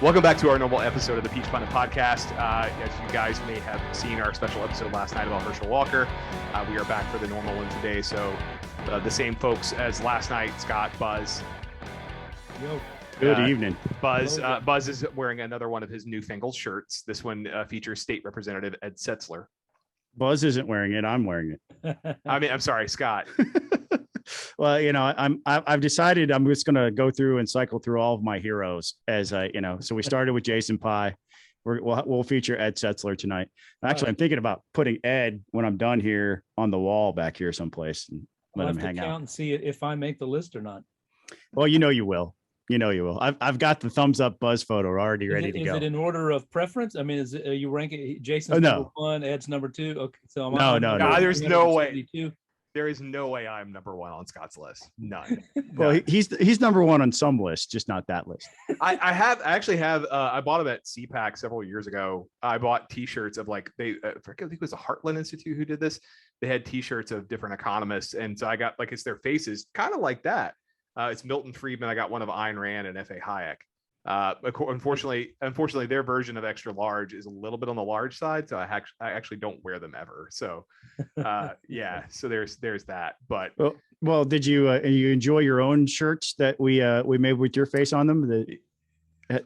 Welcome back to our normal episode of the Peach Pundit Podcast. As you guys may have seen our special episode last night about Herschel Walker, we are back for the normal one today. So the same folks as last night, Scott, Buzz. Yo. Good evening. Buzz is wearing another one of his newfangled shirts. This one features State Representative Ed Setzler. Buzz isn't wearing it. I'm wearing it. I'm sorry, Scott. Well, I've decided I'm just going to go through and cycle through all of my heroes so we started with Jason Pye. We'll feature Ed Setzler tonight. Actually, I'm thinking about putting Ed when I'm done here on the wall back here someplace and let him hang out and see if I make the list or not. Well, you will. I've got the thumbs up Buzz photo already ready to go. Is it in order of preference? I mean, are you ranking Jason's number one, Ed's number two? Okay, so no. There's no way. There is no way I'm number one on Scott's list. None. Well, he's number one on some lists, just not that list. I actually have. I bought him at CPAC several years ago. I bought T-shirts of I think it was the Heartland Institute who did this. They had T-shirts of different economists, and so I got it's their faces, kind of like that. It's Milton Friedman. I got one of Ayn Rand and F.A. Hayek. Unfortunately, their version of extra large is a little bit on the large side, so I actually don't wear them ever. So, yeah. So there's that. But well, did you enjoy your own shirts that we made with your face on them?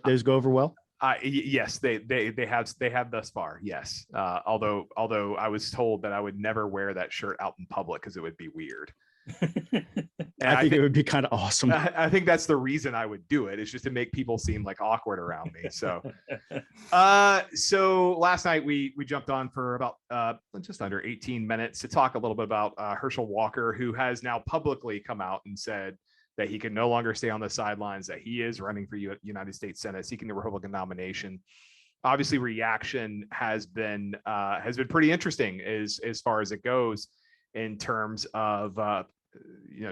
Those go over well. Yes, they have thus far. Yes. Although I was told that I would never wear that shirt out in public because it would be weird. I think it would be kind of awesome. I think that's the reason I would do it. It's just to make people seem like awkward around me. So, so last night we jumped on for about just under 18 minutes to talk a little bit about Herschel Walker, who has now publicly come out and said that he can no longer stay on the sidelines, that he is running for United States Senate, seeking the Republican nomination. Obviously, reaction has been pretty interesting as far as it goes in terms of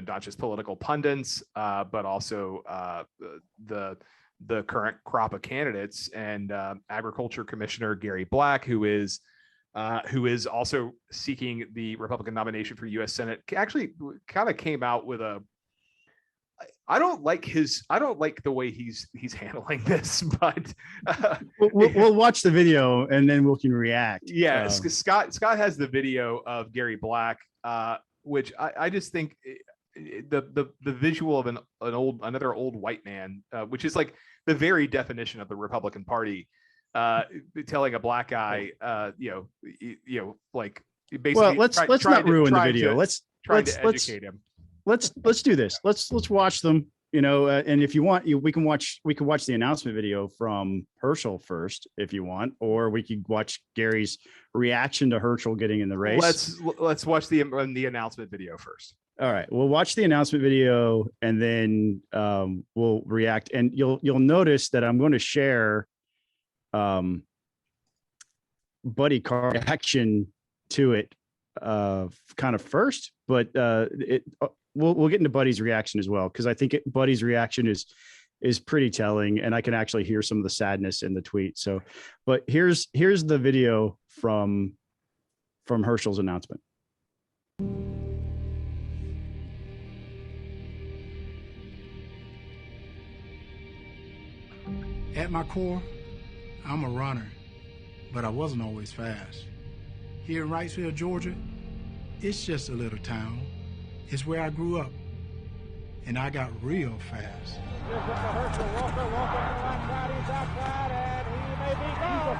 not just political pundits, but also the current crop of candidates, and Agriculture Commissioner Gary Black, who is also seeking the Republican nomination for U.S. Senate, actually kind of came out with I don't like the way he's handling this, but we'll watch the video and then we can react. Yeah, Scott has the video of Gary Black, which I just think the visual of another old white man, which is like the very definition of the Republican Party, telling a black guy, like basically. Well, let's not ruin the video. Let's educate him. Let's do this. Let's watch them. And if you want, we can watch the announcement video from Herschel first, if you want, or we could watch Gary's reaction to Herschel getting in the race. Let's watch the announcement video first. All right, we'll watch the announcement video and then we'll react. And you'll notice that I'm going to share Buddy Carr's reaction to it kind of first, but we'll get into Buddy's reaction as well, because I think Buddy's reaction is pretty telling, and I can actually hear some of the sadness in the tweet. So, but here's the video from Herschel's announcement. At my core, I'm a runner, but I wasn't always fast. Here in Wrightsville, Georgia, it's just a little town. It's where I grew up, and I got real fast. This is the Herschel Walker. Walker on the right side, he's outside, and he may be gone. He's a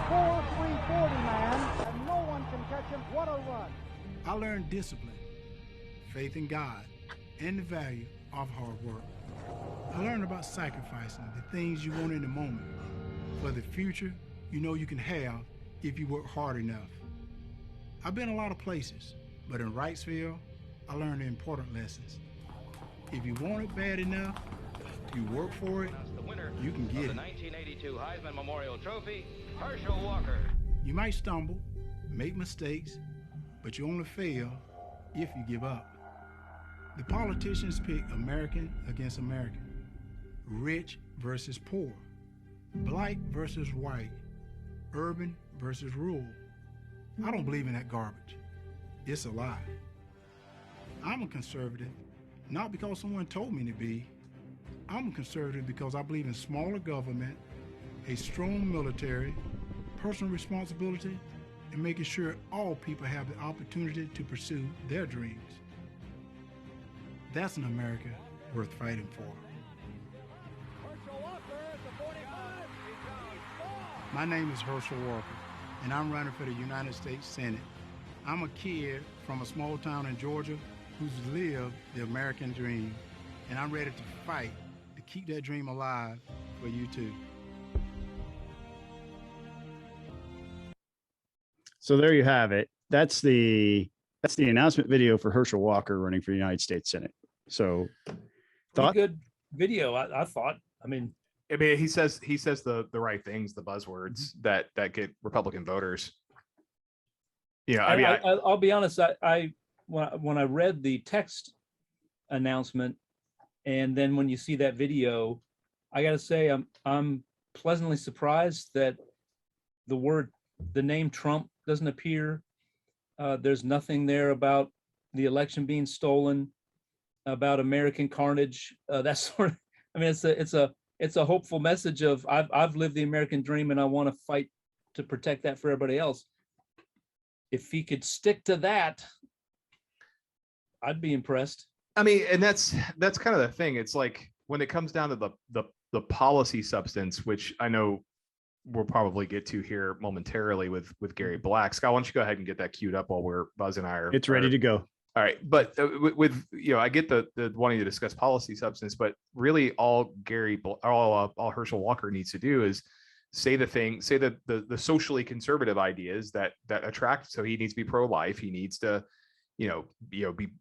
4.340 man, and no one can catch him. What a run. I learned discipline, faith in God, and the value of hard work. I learned about sacrificing the things you want in the moment for the future you know you can have if you work hard enough. I've been a lot of places, but in Wrightsville, I learned the important lessons. If you want it bad enough, you work for it, you can get it. The 1982 Heisman Memorial Trophy, Herschel Walker. You might stumble, make mistakes, but you only fail if you give up. The politicians pick American against American, rich versus poor, black versus white, urban versus rural. I don't believe in that garbage. It's a lie. I'm a conservative, not because someone told me to be. I'm a conservative because I believe in smaller government, a strong military, personal responsibility, and making sure all people have the opportunity to pursue their dreams. That's an America worth fighting for. My name is Herschel Walker, and I'm running for the United States Senate. I'm a kid from a small town in Georgia who's lived the American dream, and I'm ready to fight to keep that dream alive for you too. So there you have it. That's the announcement video for Herschel Walker running for the United States Senate. So Pretty good video, I thought. I mean, he says the right things, the buzzwords that get Republican voters. Yeah, I mean, I'll be honest. When I read the text announcement, and then when you see that video, I got to say I'm pleasantly surprised that the name Trump doesn't appear. There's nothing there about the election being stolen, about American carnage. That sort of. I mean, it's a hopeful message of I've lived the American dream and I want to fight to protect that for everybody else. If he could stick to that, I'd be impressed. I mean, and that's kind of the thing. It's like when it comes down to the policy substance, which I know we'll probably get to here momentarily with Gary Black. Scott, why don't you go ahead and get that queued up while Buzz and I are. It's ready to go. All right, but with I get the wanting to discuss policy substance, but really all Herschel Walker needs to do is say the socially conservative ideas that attract. So he needs to be pro-life. He needs to,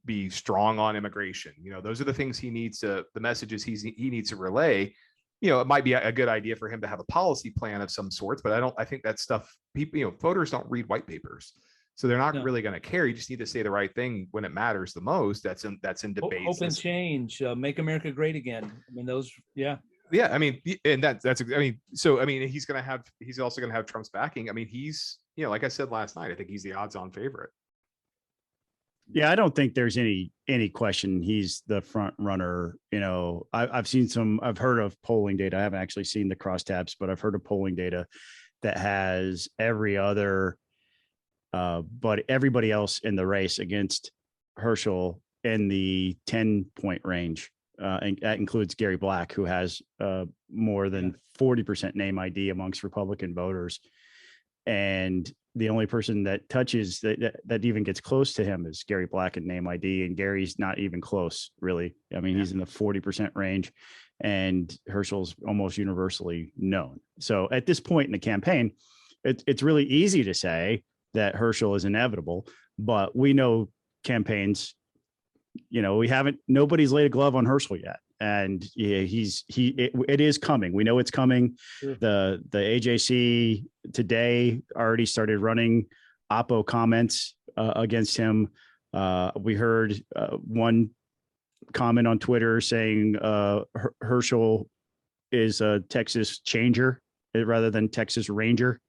be strong on immigration. Those are the things he needs to, the messages he needs to relay. It might be a good idea for him to have a policy plan of some sorts, but I think that stuff people, voters don't read white papers. So they're not really going to care. You just need to say the right thing when it matters the most. That's in debates. Hope and change, make America great again. I mean, those, yeah. Yeah, I mean, and that's he's also going to have Trump's backing. I mean, he's, like I said last night, I think he's the odds-on favorite. Yeah, I don't think there's any question he's the front runner. I've heard of polling data. I haven't actually seen the crosstabs, but I've heard of polling data that has every other but everybody else in the race against Herschel in the 10-point range. And that includes Gary Black, who has more than 40% name ID amongst Republican voters. And the only person that touches that even gets close to him is Gary Black in name ID. And Gary's not even close, really. I mean, he's in the 40% range, and Herschel's almost universally known. So at this point in the campaign, it's really easy to say that Herschel is inevitable, but we know campaigns, nobody's laid a glove on Herschel yet. And it is coming. We know it's coming. Sure. The AJC today already started running oppo comments against him. We heard one comment on Twitter saying Herschel is a Texas changer rather than Texas Ranger.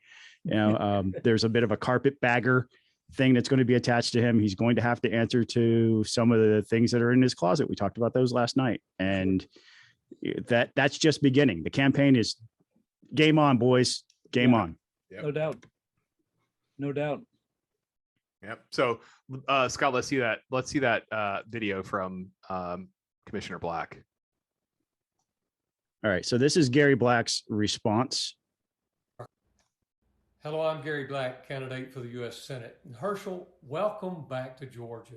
There's a bit of a carpetbagger thing that's going to be attached to him. He's going to have to answer to some of the things that are in his closet. We talked about those last night, and that's just beginning. The campaign is game on, boys. Game on. Yep. No doubt. Yep. So, Scott, let's see that video from Commissioner Black. All right. So this is Gary Black's response. Hello, I'm Gary Black, candidate for the U.S. Senate. And Herschel, welcome back to Georgia.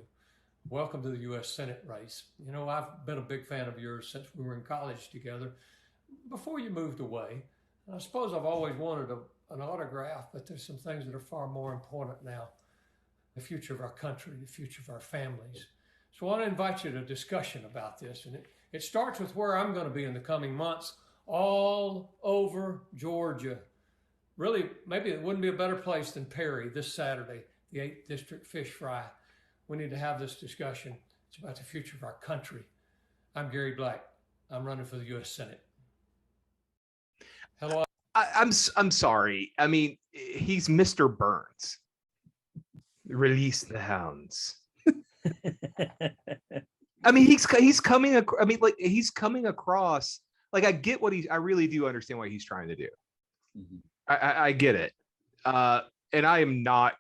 Welcome to the U.S. Senate race. I've been a big fan of yours since we were in college together, before you moved away. And I suppose I've always wanted an autograph, but there's some things that are far more important now. The future of our country, the future of our families. So I want to invite you to a discussion about this. And it starts with where I'm going to be in the coming months, all over Georgia. Really, maybe it wouldn't be a better place than Perry this Saturday, the 8th District Fish Fry. We need to have this discussion. It's about the future of our country. I'm Gary Black. I'm running for the U.S. Senate. Hello. I'm sorry. I mean, he's Mr. Burns. Release the hounds. I mean, he's coming. He's coming across. Like, I get I really do understand what he's trying to do. I get it. And I'm not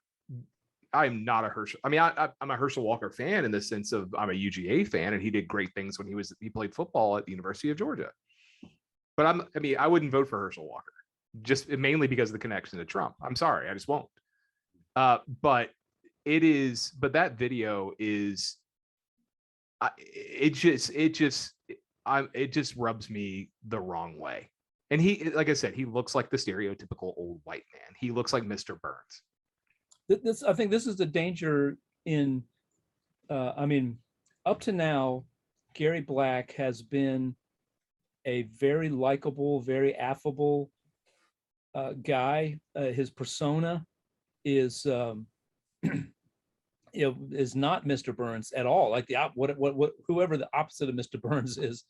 a Herschel. I mean, I'm a Herschel Walker fan in the sense of I'm a UGA fan, and he did great things when he played football at the University of Georgia. But I wouldn't vote for Herschel Walker just mainly because of the connection to Trump. I'm sorry, I just won't. But that video is, it just rubs me the wrong way. And he, like I said, he looks like the stereotypical old white man. He looks like Mr. Burns. I think this is the danger in, up to now, Gary Black has been a very likable, very affable guy. His persona is, is not Mr. Burns at all. Like whoever the opposite of Mr. Burns is,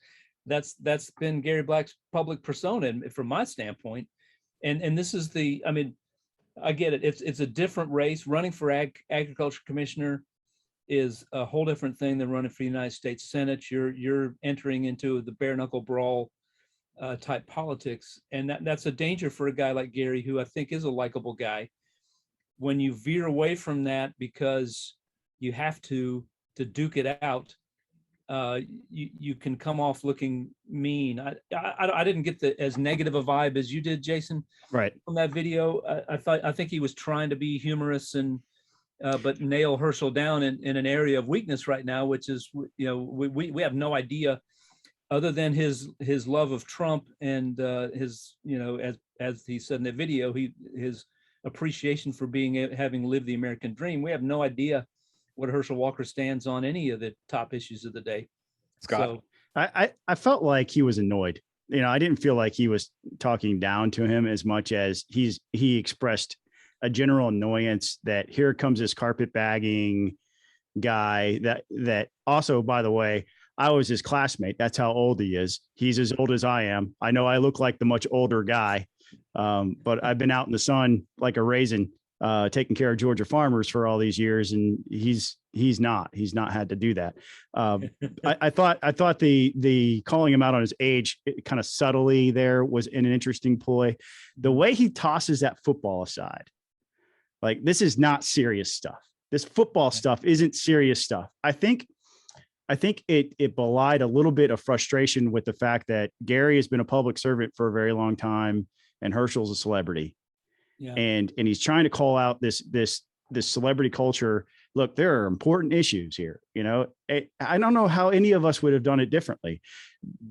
that's been Gary Black's public persona, and from my standpoint. And this is I get it. It's a different race. Running for agriculture commissioner is a whole different thing than running for the United States Senate. You're entering into the bare knuckle brawl type politics, and that's a danger for a guy like Gary, who I think is a likable guy. When you veer away from that because you have to duke it out, you can come off looking mean. I didn't get as negative a vibe as you did, Jason. Right. From that video, I think he was trying to be humorous and but nail Herschel down in an area of weakness right now, which is, we have no idea, other than his love of Trump and his, as he said in the video, his appreciation for having lived the American dream. We have no idea what Herschel Walker stands on any of the top issues of the day. Scott, I felt like he was annoyed. I didn't feel like he was talking down to him as much as he expressed a general annoyance that here comes this carpetbagging guy that also, by the way, I was his classmate. That's how old he is. He's as old as I am. I know I look like the much older guy, but I've been out in the sun like a raisin, taking care of Georgia farmers for all these years, and he's not had to do that. I thought the calling him out on his age kind of subtly there was an interesting ploy. The way he tosses that football aside, like, this is not serious stuff. This football stuff isn't serious stuff. I think it belied a little bit of frustration with the fact that Gary has been a public servant for a very long time, and Herschel's a celebrity. Yeah. And he's trying to call out this celebrity culture. Look, there are important issues here. I don't know how any of us would have done it differently.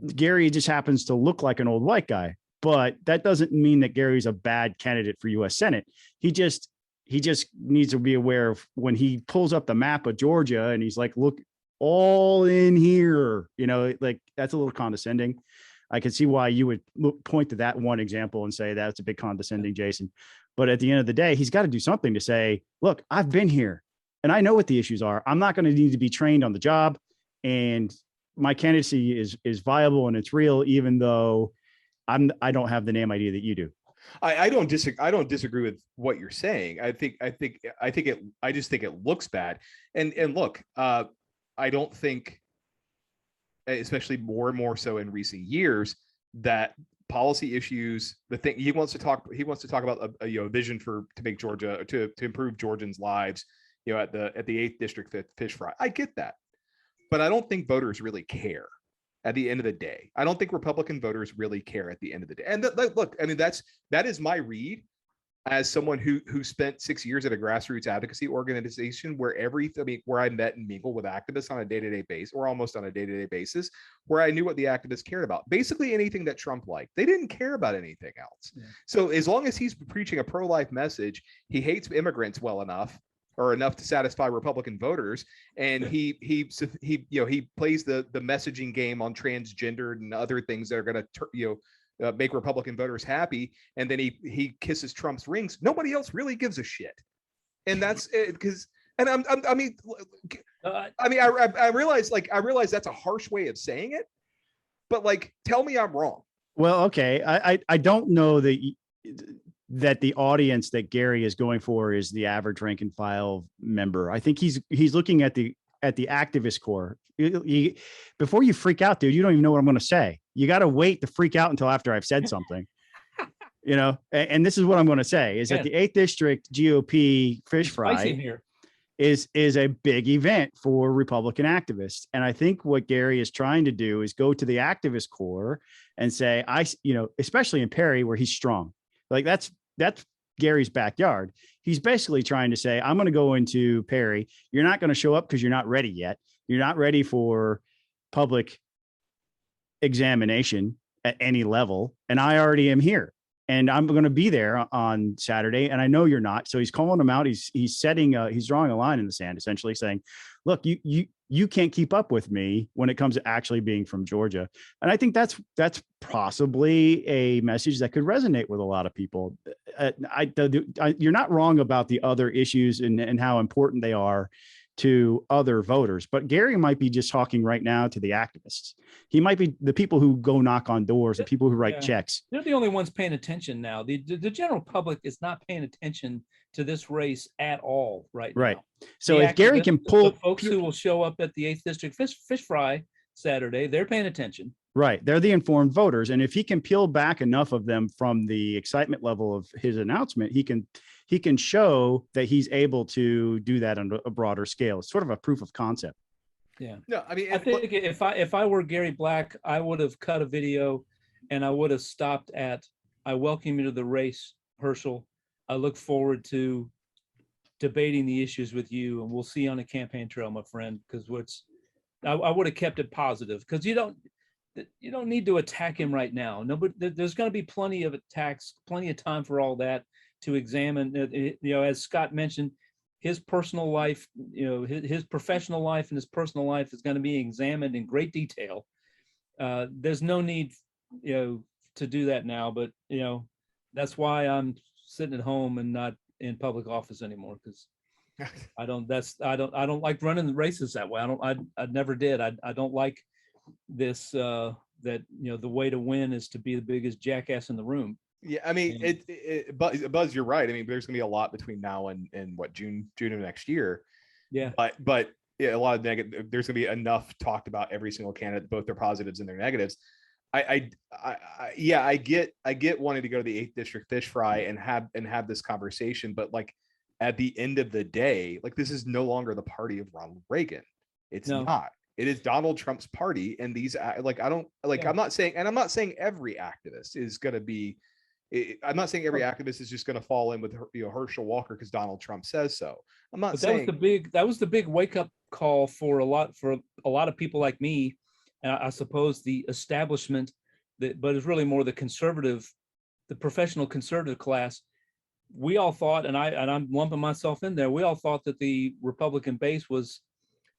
Gary just happens to look like an old white guy, but that doesn't mean that Gary's a bad candidate for U.S. Senate. He just needs to be aware of when he pulls up the map of Georgia and he's like, look, all in here, like, that's a little condescending. I can see why you would point to that one example and say that's a bit condescending, Jason. But at the end of the day, he's got to do something to say, look, I've been here and I know what the issues are. I'm not going to need to be trained on the job, and my candidacy is viable and it's real, even though I don't have the name idea that you do. I don't disagree with what you're saying. I just think it looks bad. And look, I don't think, especially more and more so in recent years, that policy issues, the thing he wants to talk about a vision to make Georgia, to improve Georgians' lives, at the 8th district fish fry. I get that, but I don't think voters really care at the end of the day. I don't think Republican voters really care at the end of the day. And look, that is my read as someone who spent 6 years at a grassroots advocacy organization where I met and mingled with activists on a day-to-day basis, or almost on a day-to-day basis, where I knew what the activists cared about. Basically anything that Trump liked. They didn't care about anything else. Yeah. So as long as he's preaching a pro-life message, he hates immigrants well enough, or enough to satisfy Republican voters, and he plays the messaging game on transgender and other things that are going to make Republican voters happy, and then he kisses Trump's rings. Nobody else really gives a shit, and that's it. I realize that's a harsh way of saying it, but tell me I'm wrong. Well, okay, I don't know that the audience that Gary is going for is the average rank and file member. I think he's looking at the activist core. Before you freak out, dude, you don't even know what I'm going to say. You got to wait to freak out until after I've said something. You know, and this is what I'm going to say is that the 8th District GOP fish fry here is a big event for Republican activists. And I think what Gary is trying to do is go to the activist core and say, especially in Perry, where he's strong, like that's Gary's backyard. He's basically trying to say, I'm going to go into Perry. You're not going to show up because you're not ready yet. You're not ready for public examination at any level. And I already am here. And I'm going to be there on Saturday. And I know you're not. So he's calling them out. He's drawing a line in the sand, essentially saying, look, you can't keep up with me when it comes to actually being from Georgia. And I think that's possibly a message that could resonate with a lot of people. You're not wrong about the other issues and how important they are to other voters, but Gary might be just talking right now to the activists. He might be the people who go knock on doors, the people who write checks. They're the only ones paying attention now. The general public is not paying attention to this race at all right now. So if Gary can pull the folks who will show up at the 8th District fish fry Saturday, they're paying attention. Right. They're the informed voters. And if he can peel back enough of them from the excitement level of his announcement, he can show that he's able to do that on a broader scale. It's sort of a proof of concept. Yeah. No, I mean, I think if I were Gary Black, I would have cut a video and I would have stopped at, I welcome you to the race, Herschel. I look forward to debating the issues with you, and we'll see you on the campaign trail, my friend. Because I would have kept it positive, because you don't need to attack him right now. No, but there's going to be plenty of attacks, plenty of time for all that to examine. As Scott mentioned, his personal life, his professional life and his personal life is going to be examined in great detail. There's no need, to do that now. But that's why I'm sitting at home and not in public office anymore, because I don't like running the races that way. I never did. I don't like this, that, the way to win is to be the biggest jackass in the room. Yeah, I mean, Buzz, you're right. I mean, there's gonna be a lot between now and what, June of next year. Yeah. But yeah, a lot of negative. There's gonna be enough talked about every single candidate, both their positives and their negatives. I get wanting to go to the 8th District fish fry and have this conversation, but like at the end of the day, like this is no longer the party of Ronald Reagan. It's not. It is Donald Trump's party, and these I'm not saying every activist is going to be. I'm not saying every activist is just going to fall in with Herschel Walker because Donald Trump says so. I'm not saying that was the big wake up call for a lot of people like me, and I suppose the establishment, but it's really more the professional conservative class. We all thought, and I'm lumping myself in there, we all thought that the Republican base was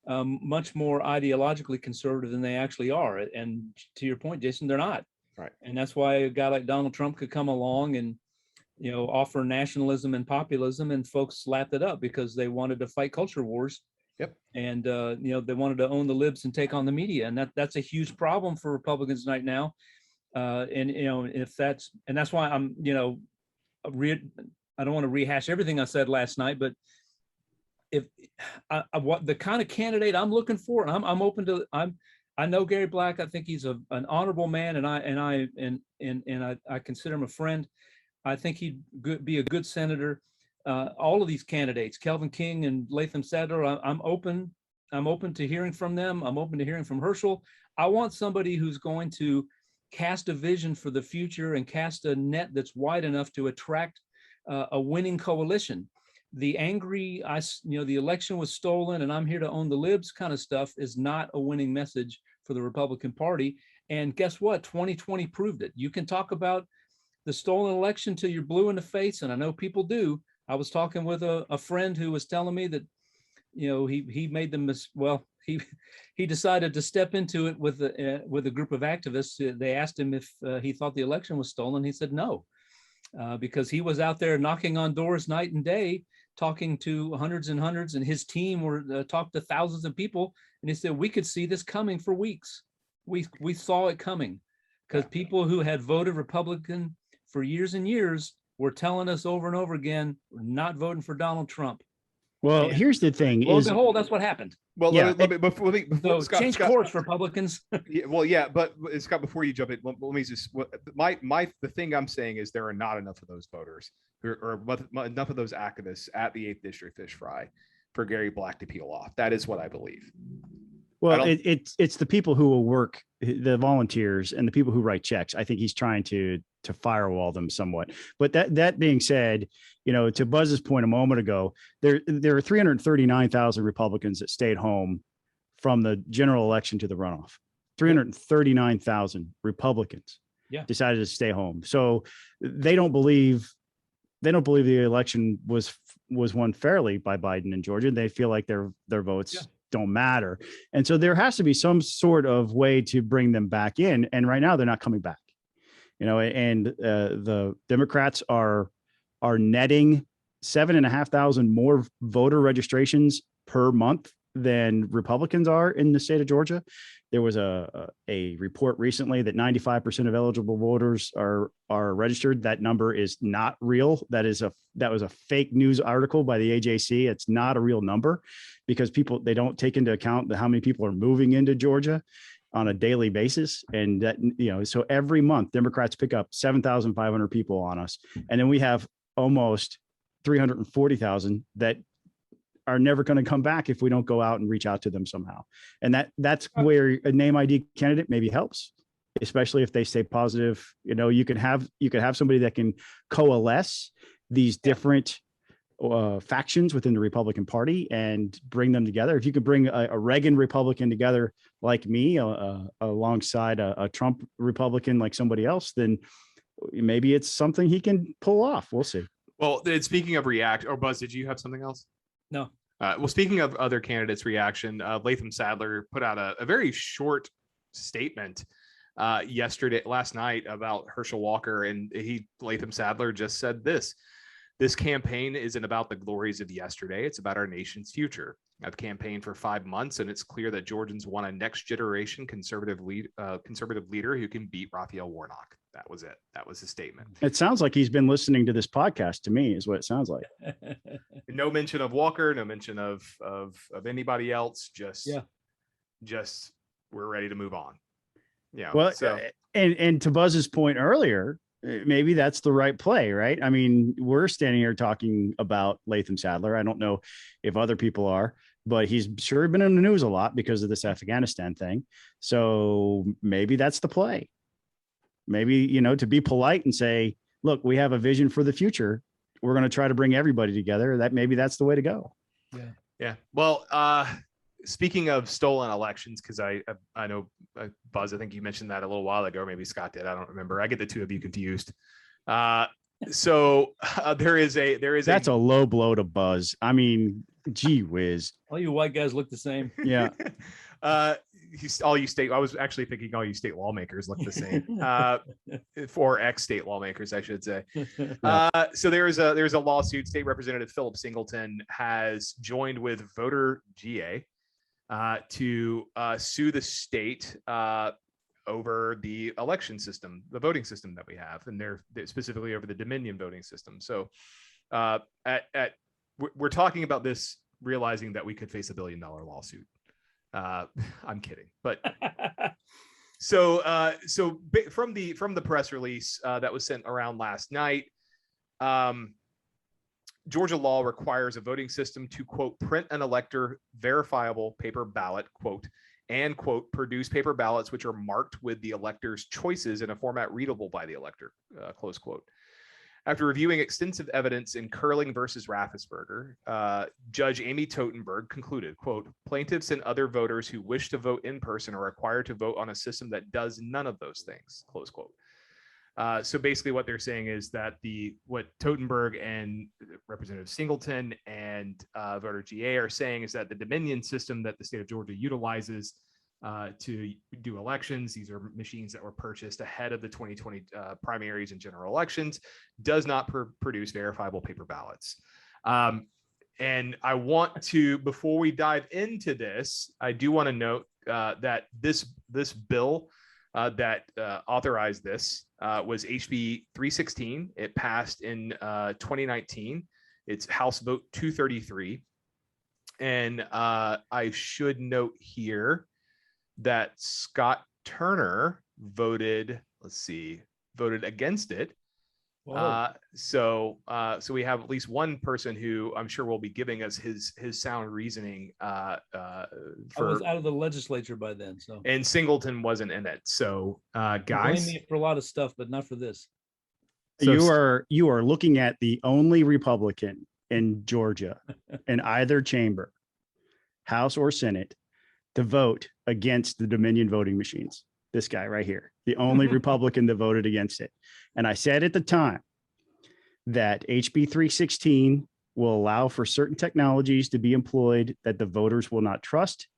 much more ideologically conservative than they actually are. And to your point, Jason, they're not. Right. And that's why a guy like Donald Trump could come along and, offer nationalism and populism, and folks slapped it up because they wanted to fight culture wars. Yep. And, they wanted to own the libs and take on the media. And that's a huge problem for Republicans right now. That's why I'm, I don't want to rehash everything I said last night, but if what the kind of candidate I'm looking for, I'm open to. I know Gary Black. I think he's an honorable man, and I consider him a friend. I think he'd be a good senator. All of these candidates, Kelvin King and Latham Sadler, I'm open. I'm open to hearing from them. I'm open to hearing from Herschel. I want somebody who's going to cast a vision for the future and cast a net that's wide enough to attract a winning coalition. The angry, the election was stolen and I'm here to own the libs kind of stuff is not a winning message for the Republican Party. And guess what? 2020 proved it. You can talk about the stolen election till you're blue in the face, and I know people do. I was talking with a friend who was telling me that, he made he decided to step into it with a group of activists. They asked him if he thought the election was stolen. He said no, because he was out there knocking on doors night and day, talking to hundreds and hundreds, and his team were talked to thousands of people. And he said, we could see this coming for weeks. We saw it coming because people who had voted Republican for years and years were telling us over and over again, we're not voting for Donald Trump. Well, here's the thing: Well, is behold, that's what happened. Well, Yeah, before So Scott, change course, Republicans. but Scott, before you jump in, let me just the thing I'm saying is there are not enough of those voters or enough of those activists at the 8th District Fish Fry for Gary Black to peel off. That is what I believe. well, it's the people who will work, the volunteers and the people who write checks. I think he's trying to firewall them somewhat. But that being said, to Buzz's point a moment ago, there are 339,000 Republicans that stayed home from the general election to the runoff. 339,000 Republicans decided to stay home. So they don't believe the election was won fairly by Biden in Georgia. They feel like their votes don't matter. And so there has to be some sort of way to bring them back in. And right now they're not coming back. And the Democrats are netting 7,500 more voter registrations per month than Republicans are in the state of Georgia. There was a report recently that 95% of eligible voters are registered. That number is not real. That was a fake news article by the AJC. It's not a real number because they don't take into account how many people are moving into Georgia on a daily basis. And that, so every month Democrats pick up 7,500 people on us. And then we have almost 340,000 that are never going to come back if we don't go out and reach out to them somehow. And that's where a name ID candidate maybe helps, especially if they stay positive. You could have somebody that can coalesce these different factions within the Republican Party and bring them together. If you could bring a Reagan Republican together like me alongside a Trump Republican like somebody else, then maybe it's something he can pull off. We'll see. Well, speaking of Buzz, did you have something else? No. Well, speaking of other candidates' reaction, Latham Sadler put out a very short statement last night about Herschel Walker, and Latham Sadler just said this: "This campaign isn't about the glories of yesterday. It's about our nation's future. I've campaigned for 5 months, and it's clear that Georgians want a next generation conservative leader who can beat Raphael Warnock." That was it. That was his statement. It sounds like he's been listening to this podcast to me, is what it sounds like. No mention of Walker, no mention of anybody else. Just we're ready to move on. Yeah. Well, and to Buzz's point earlier, maybe that's the right play, right? I mean, we're standing here talking about Latham Sadler. I don't know if other people are, but he's sure been in the news a lot because of this Afghanistan thing. So maybe that's the play. Maybe, to be polite and say, look, we have a vision for the future. We're going to try to bring everybody together. Maybe that's the way to go. Yeah. Yeah. Well, speaking of stolen elections, because I know, Buzz, I think you mentioned that a little while ago, or maybe Scott did. I don't remember. I get the two of you confused. So that's a low blow to Buzz. I mean, gee whiz. All you white guys look the same. Yeah. I was actually thinking all you state lawmakers look the same. For ex-state lawmakers, I should say. So there's a lawsuit. State Representative Philip Singleton has joined with VoterGA to sue the state over the election system, the voting system that we have, and they're specifically over the Dominion voting system. So we're talking about this, realizing that we could face $1 billion lawsuit. I'm kidding, but so from the press release that was sent around last night, Georgia law requires a voting system to, quote, print an elector verifiable paper ballot, quote, and, quote, produce paper ballots which are marked with the elector's choices in a format readable by the elector, close quote. After reviewing extensive evidence in Curling versus Raffensperger, Judge Amy Totenberg concluded, quote, plaintiffs and other voters who wish to vote in person are required to vote on a system that does none of those things, close quote. So basically what they're saying is that what Totenberg and Representative Singleton and VoterGA are saying is that the Dominion system that the state of Georgia utilizes to do elections, these are machines that were purchased ahead of the 2020 primaries and general elections, does not produce verifiable paper ballots. And I want to, before we dive into this, I do want to note that this bill that authorized this was HB 316. It passed in 2019. It's House Vote 233. And I should note here that Scott Turner voted against it. So we have at least one person who I'm sure will be giving us his sound reasoning. I was out of the legislature by then, so. And Singleton wasn't in it. So guys, blame me for a lot of stuff, but not for this. So you are looking at the only Republican in Georgia in either chamber, House or Senate, to vote against the Dominion voting machines. This guy right here, the only Republican that voted against it. And I said at the time that HB 316 will allow for certain technologies to be employed that the voters will not trust,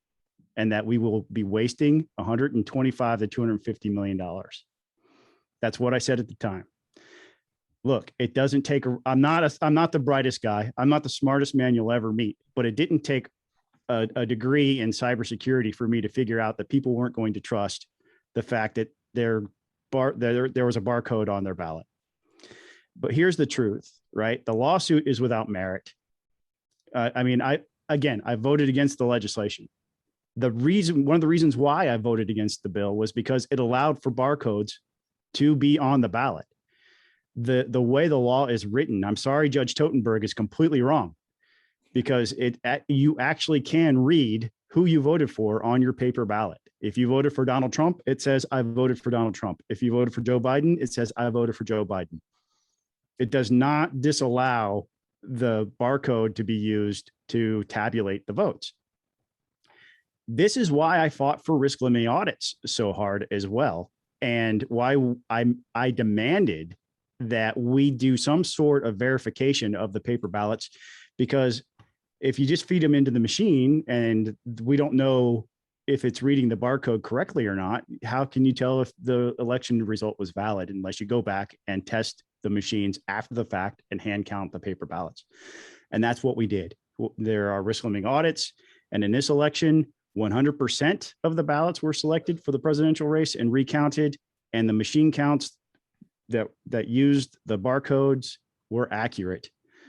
and that we will be wasting $125 to $250 million. That's what I said at the time. Look, it doesn't take I'm not the brightest guy. I'm not the smartest man you'll ever meet, but it didn't take a degree in cybersecurity for me to figure out that people weren't going to trust the fact that there was a barcode on their ballot. But here's the truth, right? The lawsuit is without merit. I voted against the legislation. One of the reasons why I voted against the bill was because it allowed for barcodes to be on the ballot. The way the law is written, I'm sorry, Judge Totenberg is completely wrong, because you actually can read who you voted for on your paper ballot. If you voted for Donald Trump, it says I voted for Donald Trump. If you voted for Joe Biden, it says I voted for Joe Biden. It does not disallow the barcode to be used to tabulate the votes. This is why I fought for risk limiting audits so hard as well, and why I demanded that we do some sort of verification of the paper ballots, because if you just feed them into the machine and we don't know if it's reading the barcode correctly or not, how can you tell if the election result was valid unless you go back and test the machines after the fact and hand count the paper ballots? And that's what we did. There are risk limiting audits. And in this election, 100% of the ballots were selected for the presidential race and recounted, and the machine counts that used the barcodes were accurate.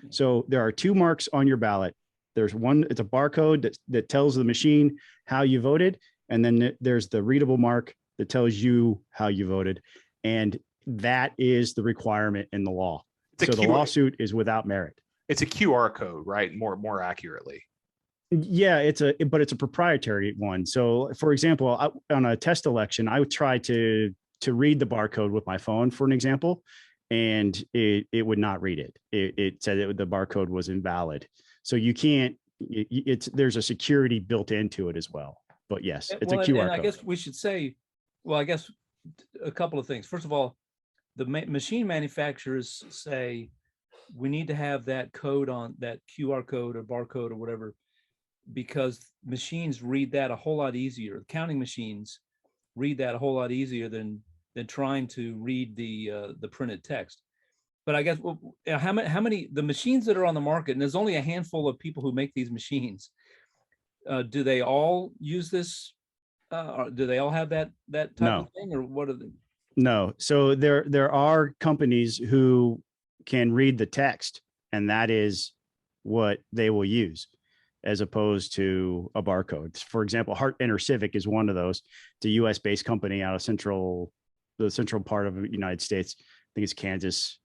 So there are two marks on your ballot. There's one, it's a barcode that tells the machine how you voted. And then there's the readable mark that tells you how you voted. And that is the requirement in the law. So the lawsuit is without merit. It's a QR code, right? More accurately. Yeah, but it's a proprietary one. So for example, on a test election, I would try to read the barcode with my phone, for an example, and it would not read it. It said the barcode was invalid. So you can't, there's a security built into it as well. But yes, it's a QR code. I guess we should say, well, I guess a couple of things. First of all, the machine manufacturers say we need to have that code on that QR code or barcode or whatever, because machines read that a whole lot easier. Counting machines read that a whole lot easier than trying to read the printed text. But I guess how many the machines that are on the market, and there's only a handful of people who make these machines. Do they all use this? Do they all have that type of thing, or what are they? No. So there are companies who can read the text, and that is what they will use, as opposed to a barcode. For example, Hart InterCivic is one of those. It's a U.S. based company out of the central part of the United States. I think it's Kansas,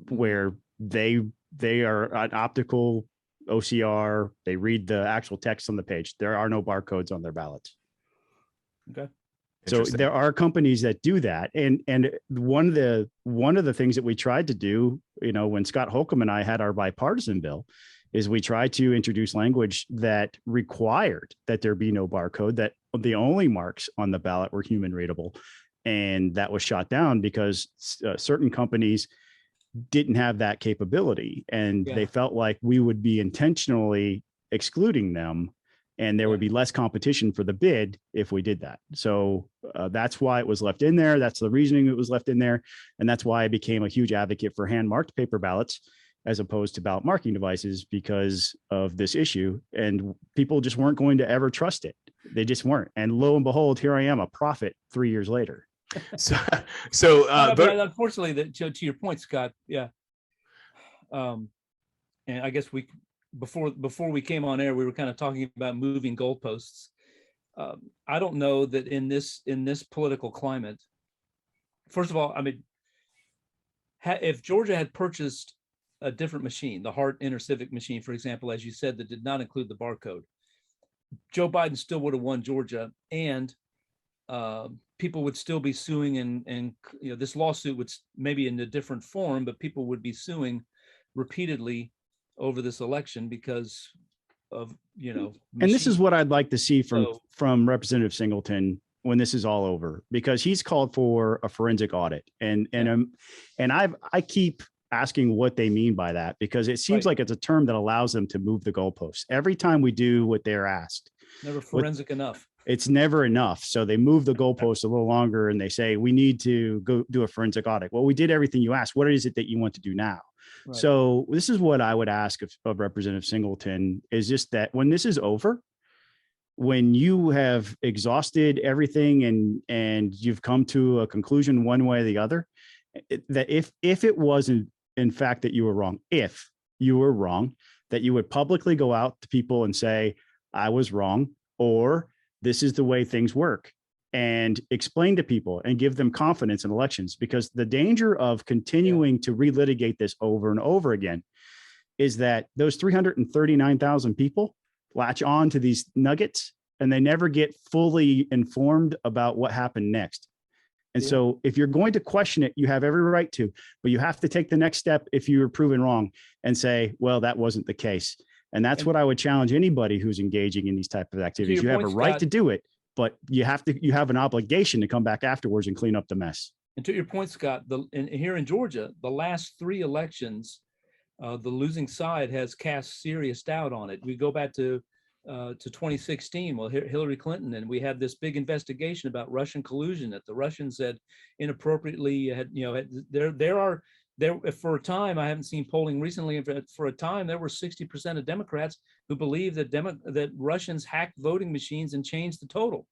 where they are an optical OCR. They read the actual text on the page. There are no barcodes on their ballots. Okay. So there are companies that do that. And one of the things that we tried to do, when Scott Holcomb and I had our bipartisan bill, is we tried to introduce language that required that there be no barcode, that the only marks on the ballot were human readable. And that was shot down because certain companies didn't have that capability, and they felt like we would be intentionally excluding them, and there would be less competition for the bid if we did that. So that's why it was left in there. That's the reasoning it was left in there. And that's why I became a huge advocate for hand marked paper ballots as opposed to ballot marking devices, because of this issue. And people just weren't going to ever trust it. They just weren't. And lo and behold, here I am, a prophet 3 years later. But unfortunately, to your point, Scott, and I guess we before we came on air, we were kind of talking about moving goalposts. I don't know that in this political climate, first of all, I mean, if Georgia had purchased a different machine, the Hart InterCivic machine, for example, as you said, that did not include the barcode, Joe Biden still would have won Georgia, and people would still be suing, and this lawsuit would maybe in a different form, but people would be suing repeatedly over this election because of and this is what I'd like to see from Representative Singleton when this is all over, because he's called for a forensic audit, and I keep asking what they mean by that, because it seems like it's a term that allows them to move the goalposts every time we do what they're asked. Never forensic enough. It's never enough. So they move the goalposts a little longer, and they say, we need to go do a forensic audit. Well, we did everything you asked. What is it that you want to do now? Right. So this is what I would ask of Representative Singleton, is just that when this is over, when you have exhausted everything and you've come to a conclusion one way or the other, that if it wasn't, in fact, that you were wrong, if you were wrong, that you would publicly go out to people and say, I was wrong, or this is the way things work, and explain to people and give them confidence in elections. Because the danger of continuing to relitigate this over and over again is that those 339,000 people latch on to these nuggets and they never get fully informed about what happened next. And so if you're going to question it, you have every right to, but you have to take the next step if you were proven wrong and say, well, that wasn't the case. And that's what I would challenge anybody who's engaging in these type of activities. You have a right to do it, but you have an obligation to come back afterwards and clean up the mess. And to your point, Scott, here in Georgia, the last 3 elections, the losing side has cast serious doubt on it. We go back to 2016. Well, Hillary Clinton, and we had this big investigation about Russian collusion that the Russians had inappropriately there for a time. I haven't seen polling recently. For a time, there were 60% of Democrats who believed that Russians hacked voting machines and changed the total.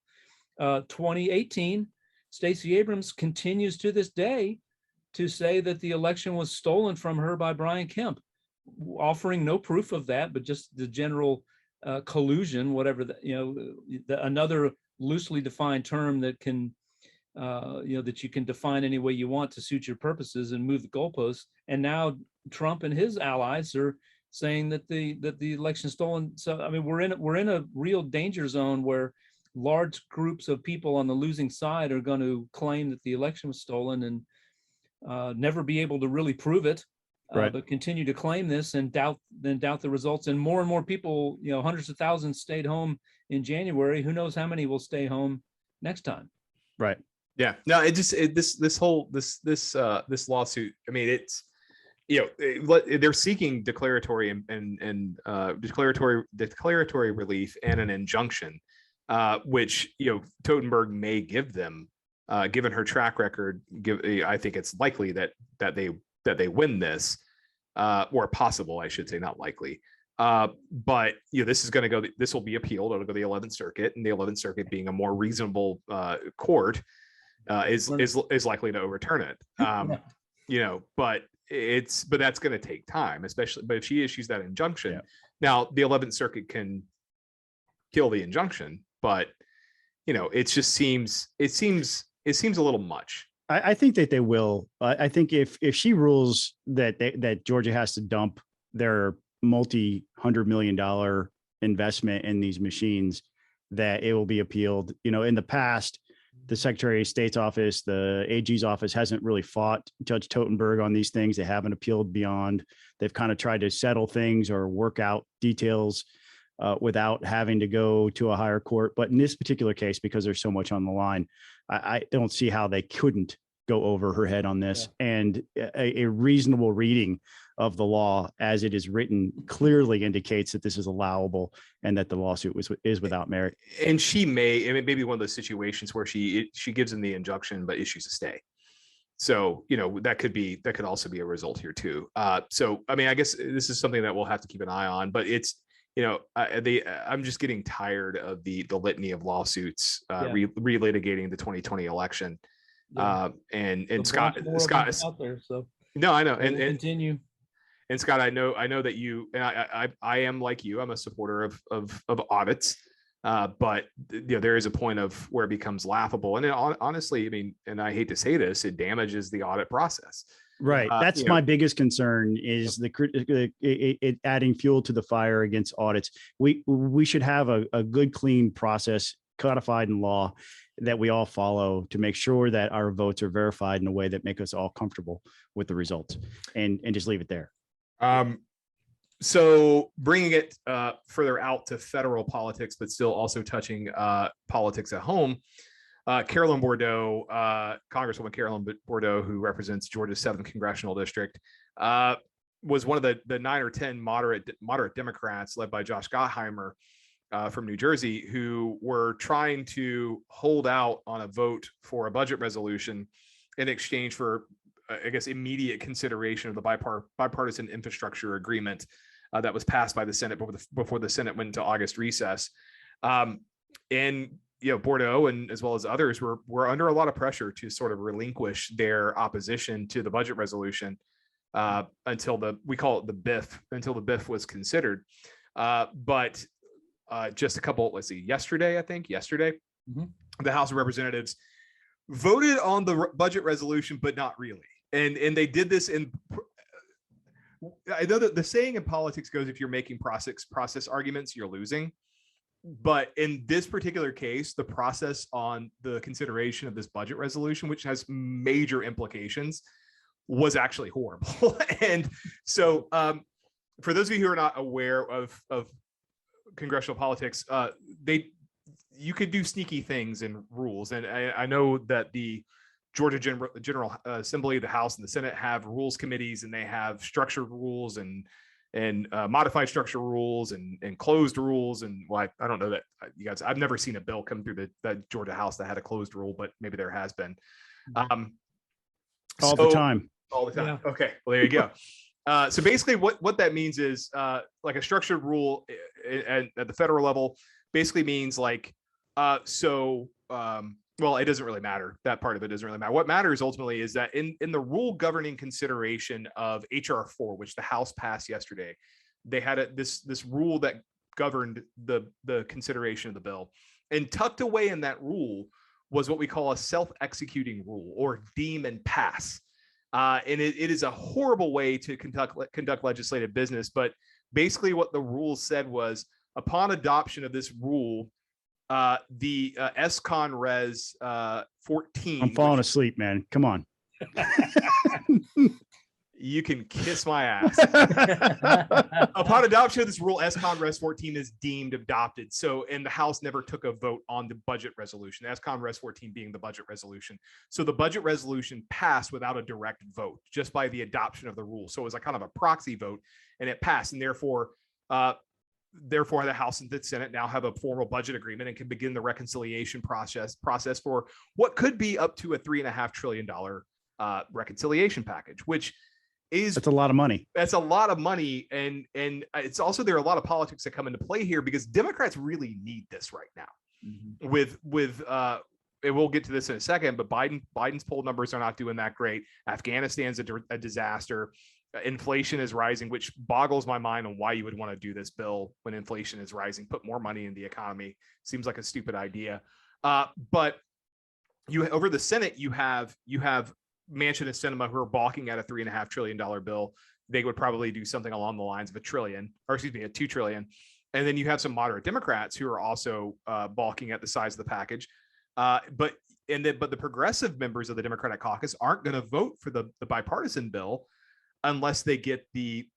2018, Stacey Abrams continues to this day to say that the election was stolen from her by Brian Kemp, offering no proof of that, but just the general collusion, whatever another loosely defined term that can that you can define any way you want to suit your purposes and move the goalposts. And now Trump and his allies are saying that the election is stolen. So I mean, we're in a real danger zone where large groups of people on the losing side are going to claim that the election was stolen and never be able to really prove it. Right. But continue to claim this and doubt the results. And more people, hundreds of thousands stayed home in January. Who knows how many will stay home next time? Right. Yeah. No, this lawsuit. I mean, it's they're seeking declaratory and declaratory relief and an injunction, which Totenberg may give them, given her track record. I think it's likely that they win this, or possible, I should say, not likely. But this will be appealed. It'll go to the 11th Circuit, and the 11th Circuit, being a more reasonable court, is likely to overturn it. But that's going to take time, especially. But if she issues that injunction, now the 11th Circuit can kill the injunction, but it just seems a little much. I think that they will. I think if she rules that Georgia has to dump their multi-$100 million investment in these machines, that it will be appealed. In the past, the Secretary of State's office, the AG's office hasn't really fought Judge Totenberg on these things. They haven't appealed beyond. They've kind of tried to settle things or work out details without having to go to a higher court. But in this particular case, because there's so much on the line, I don't see how they couldn't go over her head on this. Yeah. And a reasonable reading of the law as it is written clearly indicates that this is allowable and that the lawsuit is without merit. And she may be one of those situations where she gives them the injunction but issues a stay. So, that could also be a result here too. So, I mean, I guess this is something that we'll have to keep an eye on, but it's, I'm just getting tired of the litany of lawsuits relitigating the 2020 election. And Scott is out there. So no, I know, and continue. And Scott, I know that you and I am like you. I'm a supporter of audits, but there is a point of where it becomes laughable. And honestly, I mean, and I hate to say this, it damages the audit process. Right. That's my biggest concern is it adding fuel to the fire against audits. We should have a good, clean process codified in law that we all follow to make sure that our votes are verified in a way that make us all comfortable with the results, and just leave it there. So bringing it further out to federal politics, but still also touching politics at home, Carolyn Bordeaux, Congresswoman Carolyn Bordeaux, who represents Georgia's 7th congressional district, was one of the 9 or 10 moderate Democrats led by Josh Gottheimer from New Jersey, who were trying to hold out on a vote for a budget resolution in exchange for, I guess, immediate consideration of the bipartisan infrastructure agreement that was passed by the Senate before the Senate went into August recess. And Bordeaux and as well as others were under a lot of pressure to sort of relinquish their opposition to the budget resolution until we call it the BIF, until the BIF was considered. But just a couple, yesterday, mm-hmm. The House of Representatives voted on the budget resolution, but not really. And they did this I know that the saying in politics goes, if you're making process arguments, you're losing. But in this particular case, the process on the consideration of this budget resolution, which has major implications, was actually horrible. And so for those of you who are not aware of congressional politics, you could do sneaky things in rules. And I know that the Georgia General Assembly, the House and the Senate have rules committees, and they have structured rules and modified structure rules and closed rules. And I don't know that you guys, I've never seen a bill come through the Georgia House that had a closed rule, but maybe there has been. All the time. Yeah. Okay. Well, there you go. So basically what that means is like a structured rule at the federal level basically means well, it doesn't really matter. That part of it doesn't really matter. What matters ultimately is that in the rule governing consideration of HR 4, which the House passed yesterday, they had this rule that governed the consideration of the bill. And tucked away in that rule was what we call a self-executing rule, or deem and pass. And it is a horrible way to conduct legislative business. But basically what the rule said was, upon adoption of this rule, the S-Con Res 14. I'm falling asleep, man. Come on. You can kiss my ass. Upon adoption of this rule, S-Con Res 14 is deemed adopted. So, and the House never took a vote on the budget resolution, S-Con Res 14 being the budget resolution. So the budget resolution passed without a direct vote, just by the adoption of the rule. So it was a kind of a proxy vote, and it passed. And therefore, the House and the Senate now have a formal budget agreement and can begin the reconciliation process for what could be up to a $3.5 trillion reconciliation package, which that's a lot of money. That's a lot of money. And it's also, there are a lot of politics that come into play here, because Democrats really need this right now. Mm-hmm. And we'll get to this in a second, but Biden's poll numbers are not doing that great. Afghanistan's a disaster. Inflation is rising, which boggles my mind on why you would want to do this bill when inflation is rising. Put more money in the economy. Seems like a stupid idea. But over the Senate, you have Manchin and Sinema who are balking at a $3.5 trillion bill. They would probably do something along the lines of a $2 trillion. And then you have some moderate Democrats who are also balking at the size of the package. But the progressive members of the Democratic caucus aren't going to vote for the bipartisan bill unless they get the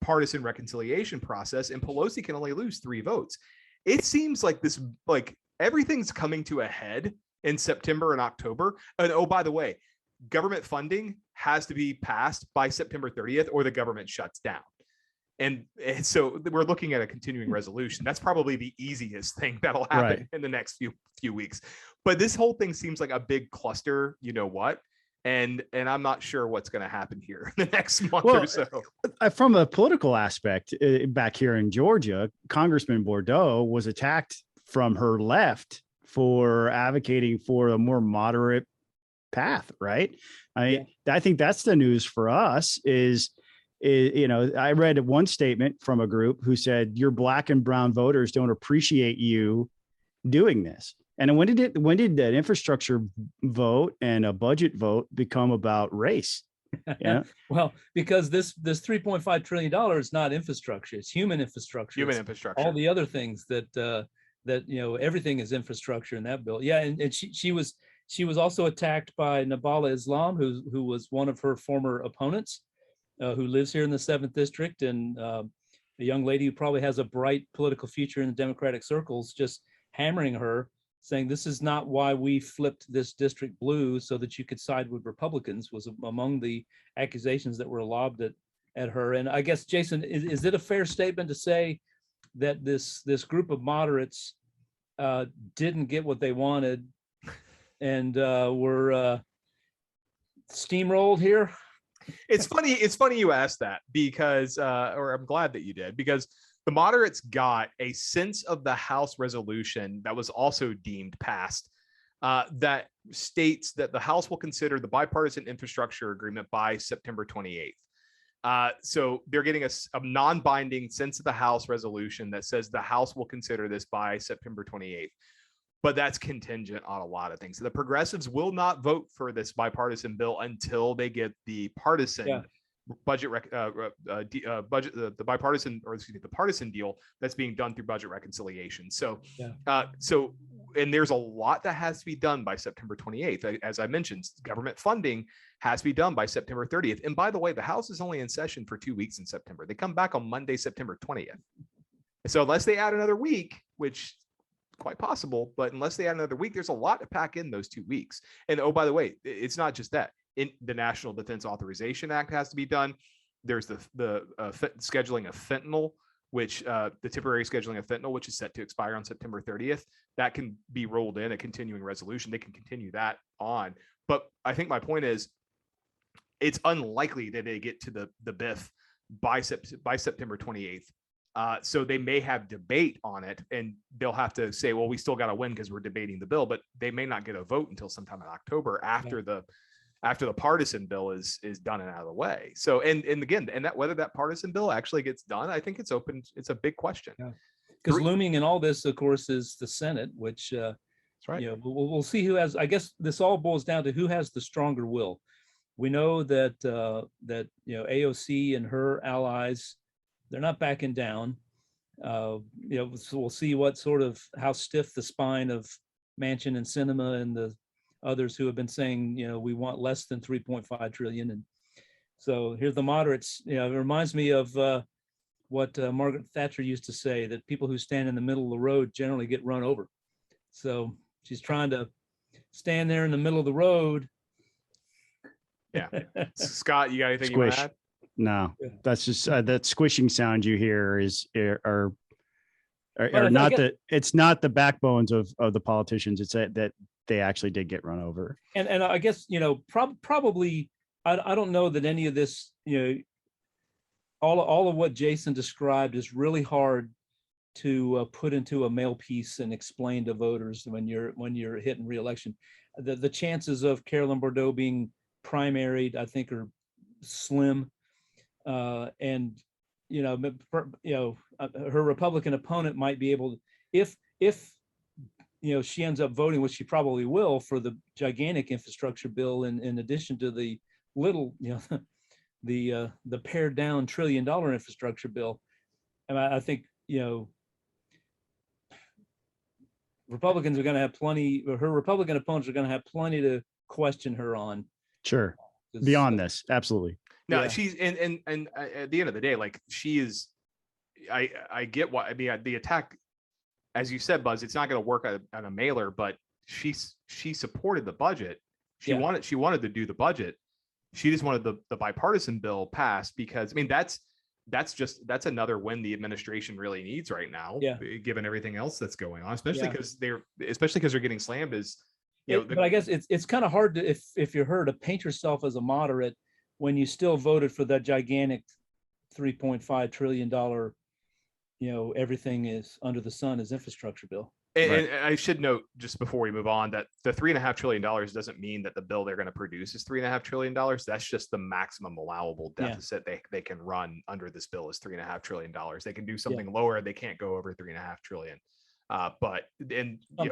partisan reconciliation process. And Pelosi can only lose 3 votes. It seems like everything's coming to a head in September and October. And oh, by the way, government funding has to be passed by September 30th or the government shuts down. And so we're looking at a continuing resolution. That's probably the easiest thing that'll happen in the next few weeks. But this whole thing seems like a big cluster, you know what? And I'm not sure what's going to happen here in the next month or so. From a political aspect, back here in Georgia, Congressman Bordeaux was attacked from her left for advocating for a more moderate path, right? I think that's the news for us is I read one statement from a group who said your black and brown voters don't appreciate you doing this. And when did that infrastructure vote and a budget vote become about race? Yeah. Well, because this $3.5 trillion is not infrastructure; it's human infrastructure. Human It's infrastructure. all the other things that everything is infrastructure in that bill. Yeah, and she was also attacked by Nabila Islam, who was one of her former opponents, who lives here in the 7th District, and a young lady who probably has a bright political future in the Democratic circles, just hammering her, saying this is not why we flipped this district blue so that you could side with Republicans, was among the accusations that were lobbed at her. And I guess, Jason, is it a fair statement to say that this group of moderates didn't get what they wanted and were steamrolled here? It's funny you asked that because, or I'm glad that you did, because the moderates got a sense of the House resolution that was also deemed passed that states that the House will consider the bipartisan infrastructure agreement by September 28th. So they're getting a non-binding sense of the House resolution that says the House will consider this by September 28th. But that's contingent on a lot of things. So the progressives will not vote for this bipartisan bill until they get the partisan budget, the bipartisan, or excuse me, the partisan deal that's being done through budget reconciliation. So, and there's a lot that has to be done by September 28th. As I mentioned, government funding has to be done by September 30th. And by the way, the House is only in session for 2 weeks in September. They come back on Monday, September 20th. So unless they add another week, which quite possible, but unless they add another week, there's a lot to pack in those 2 weeks. And oh, by the way, it's not just that. In the National Defense Authorization Act has to be done. There's the scheduling of fentanyl, which the temporary scheduling of fentanyl, which is set to expire on September 30th. That can be rolled in a continuing resolution. They can continue that on. But I think my point is, it's unlikely that they get to the BIF by September 28th. So they may have debate on it, and they'll have to say, well, we still got to win because we're debating the bill, but they may not get a vote until sometime in October after the partisan bill is done and out of the way. So, and again, and that whether that partisan bill actually gets done, I think it's open. It's a big question. Because looming in all this, of course, is the Senate, which that's right. We'll see who has. I guess this all boils down to who has the stronger will. We know that AOC and her allies, they're not backing down. So we'll see how stiff the spine of Manchin and Sinema and the others who have been saying, we want less than 3.5 trillion. And so here's the moderates. It reminds me of what Margaret Thatcher used to say, that people who stand in the middle of the road generally get run over. So she's trying to stand there in the middle of the road. Yeah. Scott, you got anything you want to add? No, that's just that squishing sound you hear are not it's not the backbones of the politicians. It's that they actually did get run over. And I guess, probably, I don't know that any of this, all of what Jason described is really hard to put into a mail piece and explain to voters when you're hitting re-election. The chances of Carolyn Bordeaux being primaried, I think, are slim. And her Republican opponent might be able to, if she ends up voting, which she probably will, for the gigantic infrastructure bill, in addition to the little, the pared down $1 trillion infrastructure bill. And I think, Republicans are going to have plenty, or her Republican opponents are going to have plenty to question her on. Sure. Beyond this. Absolutely. No, she's and at the end of the day, like, she is, I get why. I mean, the attack, as you said, Buzz, it's not going to work on a mailer, but she supported the budget. She wanted to do the budget. She just wanted the bipartisan bill passed, because, I mean, that's another win the administration really needs right now, given everything else that's going on, especially because they're getting slammed but I guess it's kind of hard to, if you're her, to paint yourself as a moderate when you still voted for that gigantic $3.5 trillion, everything is under the sun is infrastructure bill. And I should note just before we move on that the $3.5 trillion doesn't mean that the bill they're going to produce is $3.5 trillion. That's just the maximum allowable deficit they can run under this bill is $3.5 trillion. They can do something lower. They can't go over $3.5 trillion. But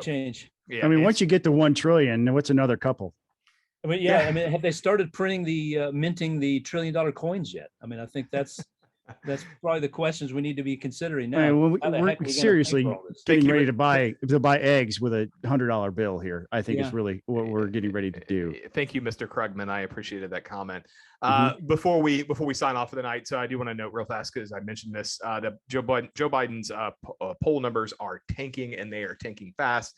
change. Yeah, I mean, once you get to 1 trillion, what's another couple? I mean, I mean, have they started printing minting the $1 trillion coins yet? I mean, I think that's probably the questions we need to be considering now. We're seriously getting ready to buy eggs with a $100 bill here. I think is really what we're getting ready to do. Thank you, Mr. Krugman. I appreciated that comment. Before we sign off for the night, so I do want to note real fast because I mentioned this: that Joe Biden's poll numbers are tanking, and they are tanking fast.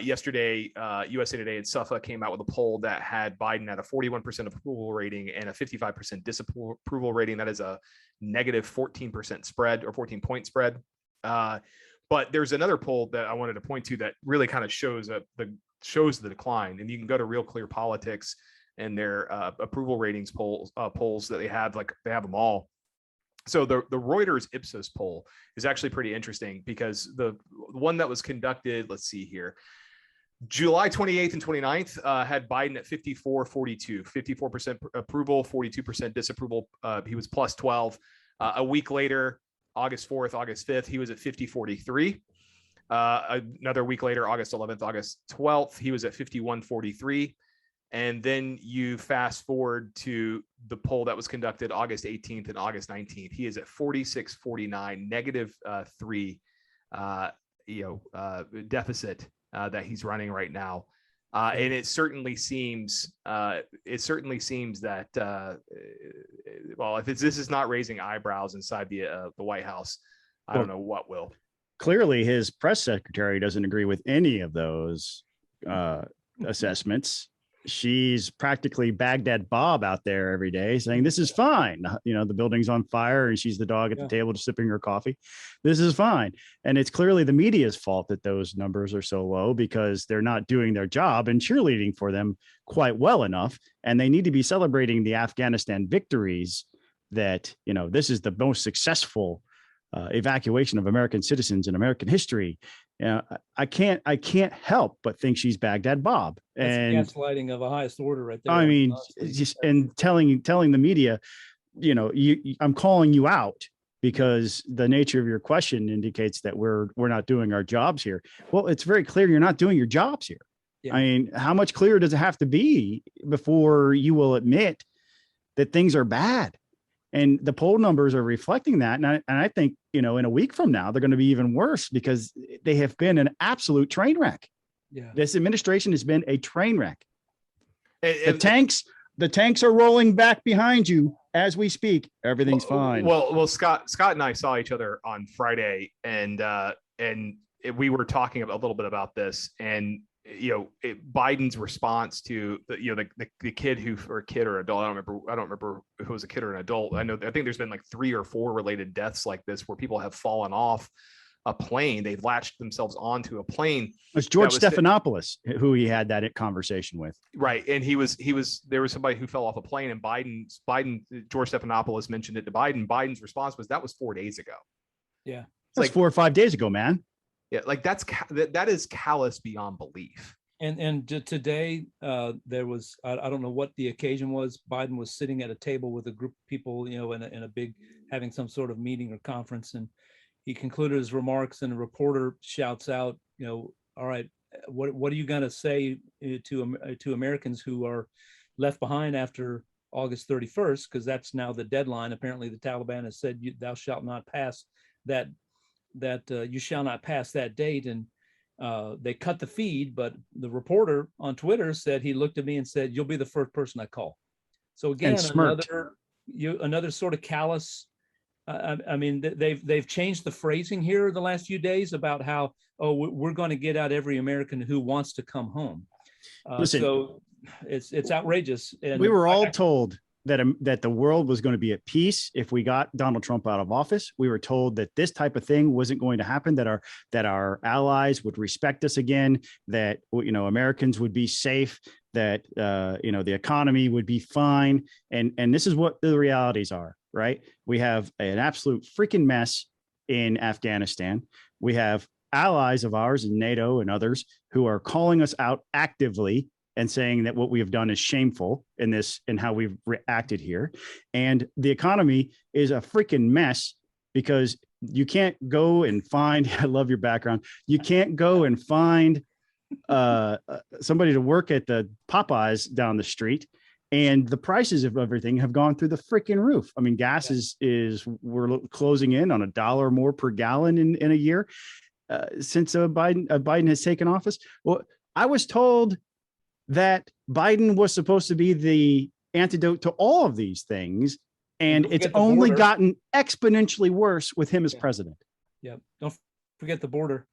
Yesterday, USA Today and SUFA came out with a poll that had Biden at a 41% approval rating and a 55% disapproval rating. That is a negative 14% spread or 14-point spread. But there's another poll that I wanted to point to that really kind of shows the decline. And you can go to Real Clear Politics and their approval ratings polls that they have, like they have them all. So the Reuters Ipsos poll is actually pretty interesting because the one that was conducted, let's see here, July 28th and 29th had Biden at 54-42, 54% approval, 42% disapproval. He was plus 12. A week later, August 4th, August 5th, he was at 50-43. Another week later, August 11th, August 12th, he was at 51-43. And then you fast forward to the poll that was conducted August 18th and August 19th. He is at 46-49, negative 3, deficit that he's running right now. And it certainly seems that, if this is not raising eyebrows inside the White House, I don't know what will. Clearly, his press secretary doesn't agree with any of those assessments. She's practically Baghdad Bob out there every day saying this is fine. The building's on fire and she's the dog at the table just sipping her coffee. This is fine. And it's clearly the media's fault that those numbers are so low because they're not doing their job and cheerleading for them quite well enough. And they need to be celebrating the Afghanistan victories that, this is the most successful evacuation of American citizens in American history. I can't help but think she's Baghdad Bob. And gaslighting of the highest order right there. I mean, telling the media, I'm calling you out because the nature of your question indicates that we're not doing our jobs here. Well, it's very clear you're not doing your jobs here. Yeah. I mean, how much clearer does it have to be before you will admit that things are bad? And the poll numbers are reflecting that. And I think, in a week from now, they're going to be even worse because they have been an absolute train wreck. Yeah. This administration has been a train wreck. The tanks are rolling back behind you as we speak. Everything's fine. Well, Scott and I saw each other on Friday and we were talking a little bit about this, and Biden's response to the kid or adult. I don't remember if it was a kid or an adult. I think there's been like 3 or 4 related deaths like this where people have fallen off a plane. They've latched themselves onto a plane. It was George Stephanopoulos who he had that conversation with. Right. And there was somebody who fell off a plane, and George Stephanopoulos mentioned it to Biden. Biden's response was, that was 4 days ago. Yeah. That's 4 or 5 days ago, man. Yeah, like that is callous beyond belief. And today there was, I don't know what the occasion was. Biden was sitting at a table with a group of people, in a big, having some sort of meeting or conference, and he concluded his remarks, and a reporter shouts out, all right, what are you going to say to Americans who are left behind after August 31st? Because that's now the deadline. Apparently, the Taliban has said thou shalt not pass that you shall not pass that date, and they cut the feed. But the reporter on Twitter said he looked at me and said, "You'll be the first person I call." So again, another sort of callous. I mean, they've changed the phrasing here the last few days about how we're going to get out every American who wants to come home. Listen, so it's outrageous. And we were all told that the world was going to be at peace if we got Donald Trump out of office. We were told that this type of thing wasn't going to happen, that our allies would respect us again, that Americans would be safe, that the economy would be fine. And this is what the realities are, right? We have an absolute freaking mess in Afghanistan. We have allies of ours in NATO and others who are calling us out actively and saying that what we have done is shameful in this and how we've reacted here. And the economy is a freaking mess because you can't go and find, I love your background. You can't go and find somebody to work at the Popeyes down the street. And the prices of everything have gone through the freaking roof. I mean, gas is we're closing in on $1 more per gallon in a year since Biden has taken office. Well, I was told that Biden was supposed to be the antidote to all of these things, and it's only gotten exponentially worse with him as president. Yeah, don't forget the border.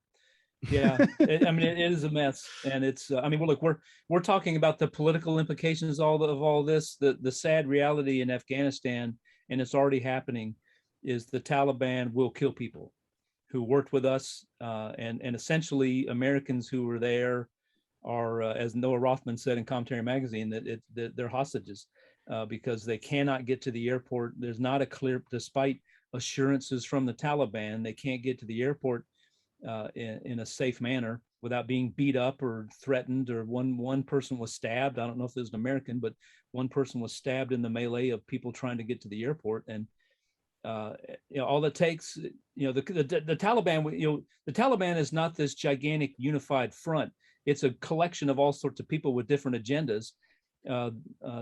Yeah, I mean, it is a mess, and it's. I mean, look, we're talking about the political implications of all this. The sad reality in Afghanistan, and it's already happening, is the Taliban will kill people who worked with us, and essentially Americans who were there are, as Noah Rothman said in Commentary Magazine, that they're hostages because they cannot get to the airport. There's not a clear, despite assurances from the Taliban, they can't get to the airport in a safe manner without being beat up or threatened. Or one person was stabbed. I don't know if it was an American, but one person was stabbed in the melee of people trying to get to the airport. And all it takes, the Taliban, the Taliban is not this gigantic unified front. It's a collection of all sorts of people with different agendas.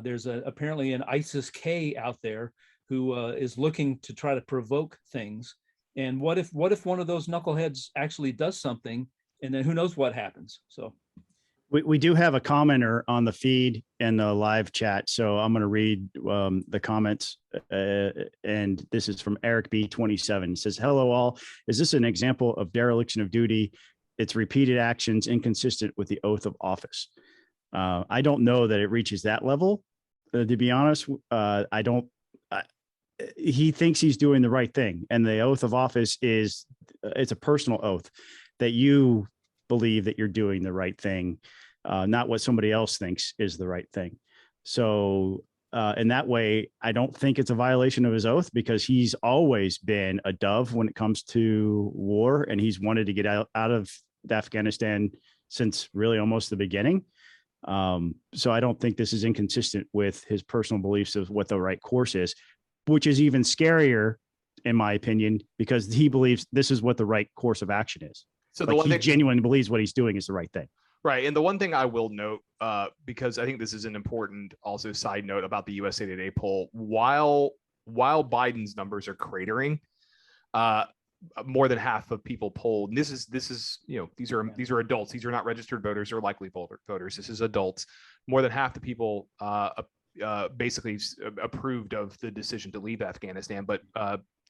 There's apparently an ISIS-K out there who is looking to try to provoke things. And what if one of those knuckleheads actually does something, and then who knows what happens? So we do have a commenter on the feed and the live chat. So I'm going to read the comments. And this is from Eric B27. It says, "Hello all. Is this an example of dereliction of duty? Its repeated actions inconsistent with the oath of office." I don't know that it reaches that level. To be honest, I don't. He thinks he's doing the right thing, and the oath of office it's a personal oath that you believe that you're doing the right thing, not what somebody else thinks is the right thing. So in that way, I don't think it's a violation of his oath, because he's always been a dove when it comes to war, and he's wanted to get out of Afghanistan since really almost the beginning. So I don't think this is inconsistent with his personal beliefs of what the right course is, which is even scarier, in my opinion, because he believes this is what the right course of action is. So he genuinely believes what he's doing is the right thing. Right. And the one thing I will note, because I think this is an important also side note about the USA Today poll, while Biden's numbers are cratering, more than half of people polled, and this is these are adults. These are not registered voters or likely voters. This is adults. More than half the people basically approved of the decision to leave Afghanistan, but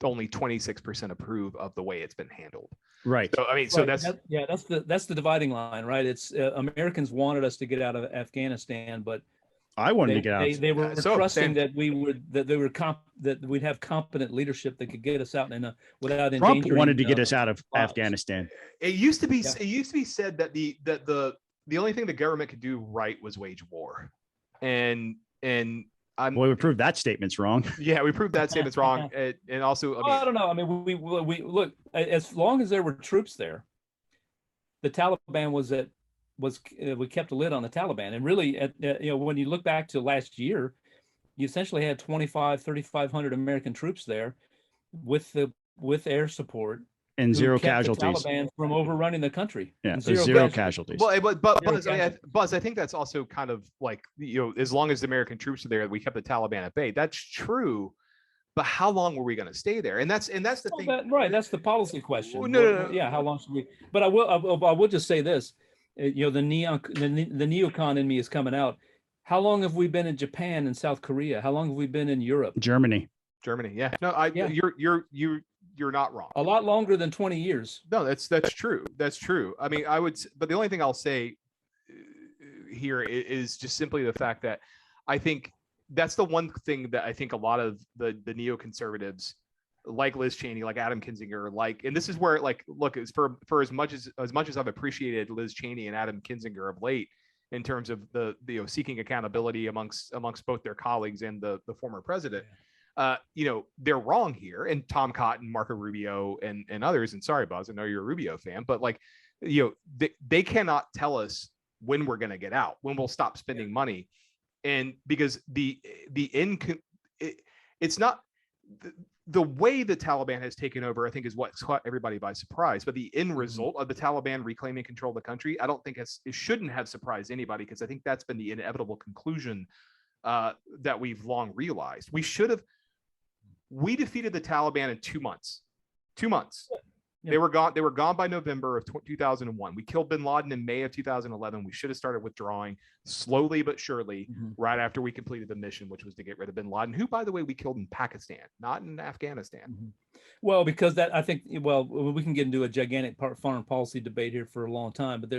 only 26% approve of the way it's been handled. Right. So I mean, that's the dividing line, right? It's Americans wanted us to get out of Afghanistan, but I wanted to get out. They were trusting that we'd have competent leadership that could get us out without endangering. Trump wanted to get us out of Afghanistan. It used to be said that the only thing the government could do right was wage war, and we proved that statement's wrong. Yeah, we proved that statement's wrong, and also I don't know. I mean, we look, as long as there were troops there, the Taliban we kept a lid on the Taliban. And really, when you look back to last year, you essentially had 3,500 American troops there with air support and zero casualties. The Taliban from overrunning the country. Yeah, zero casualties. Well, but Buzz, I think that's also kind of like, as long as the American troops are there, we kept the Taliban at bay. That's true. But how long were we going to stay there? And that's the thing. Right. That's the policy question. No. Yeah. How long should we? But I will just say this. The neocon in me is coming out. How long have we been in Japan and South Korea? How long have we been in Europe? Germany. Yeah. No, you're not wrong. A lot longer than 20 years. No, that's true. That's true. I mean, but the only thing I'll say here is just simply the fact that I think that's the one thing that I think a lot of the neoconservatives, like Liz Cheney, like Adam Kinzinger, and this is where, look, it's for as much as I've appreciated Liz Cheney and Adam Kinzinger of late in terms of the seeking accountability amongst both their colleagues and the former president. they're wrong here. And Tom Cotton, Marco Rubio, and others. And sorry, Buzz, I know you're a Rubio fan, but like, they cannot tell us when we're going to get out, when we'll stop spending money. And because it's not the way the Taliban has taken over, I think, is what caught everybody by surprise. But the end result of the Taliban reclaiming control of the country, I don't think it shouldn't have surprised anybody, because I think that's been the inevitable conclusion that we've long realized. We defeated the Taliban in 2 months. 2 months. Yeah. They were gone by November of 2001. We killed bin Laden in May of 2011. We should have started withdrawing slowly but surely right after we completed the mission, which was to get rid of bin Laden, who, by the way, we killed in Pakistan, not in Afghanistan. Well, because that, I think, we can get into a gigantic foreign policy debate here for a long time, but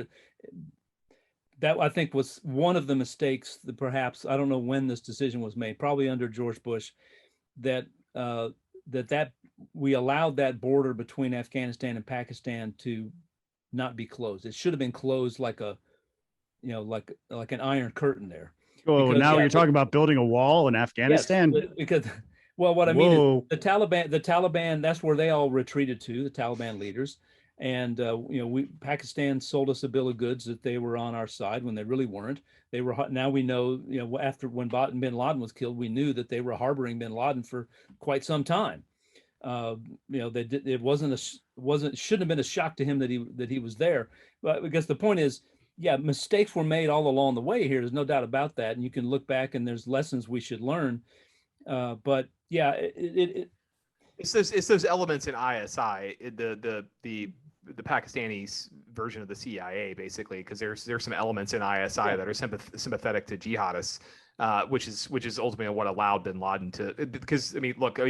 that I think was one of the mistakes that perhaps, I don't know when this decision was made, probably under George Bush, that we allowed that border between Afghanistan and Pakistan to not be closed. It should have been closed like an iron curtain there. Oh, because, now you're talking about building a wall in Afghanistan? Yes, because, well, what I mean is the Taliban, that's where they all retreated to, the Taliban leaders. And, Pakistan sold us a bill of goods that they were on our side when they really weren't. They were, now we know, after when bin Laden was killed, we knew that they were harboring bin Laden for quite some time. It shouldn't have been a shock to him that he was there. But because the point is, mistakes were made all along the way here. There's no doubt about that. And you can look back and there's lessons we should learn. But yeah, it's those elements in ISI, the Pakistanis version of the CIA, basically, because there's some elements in ISI that are sympathetic to jihadists, which is ultimately what allowed bin Laden to. Because I mean, look,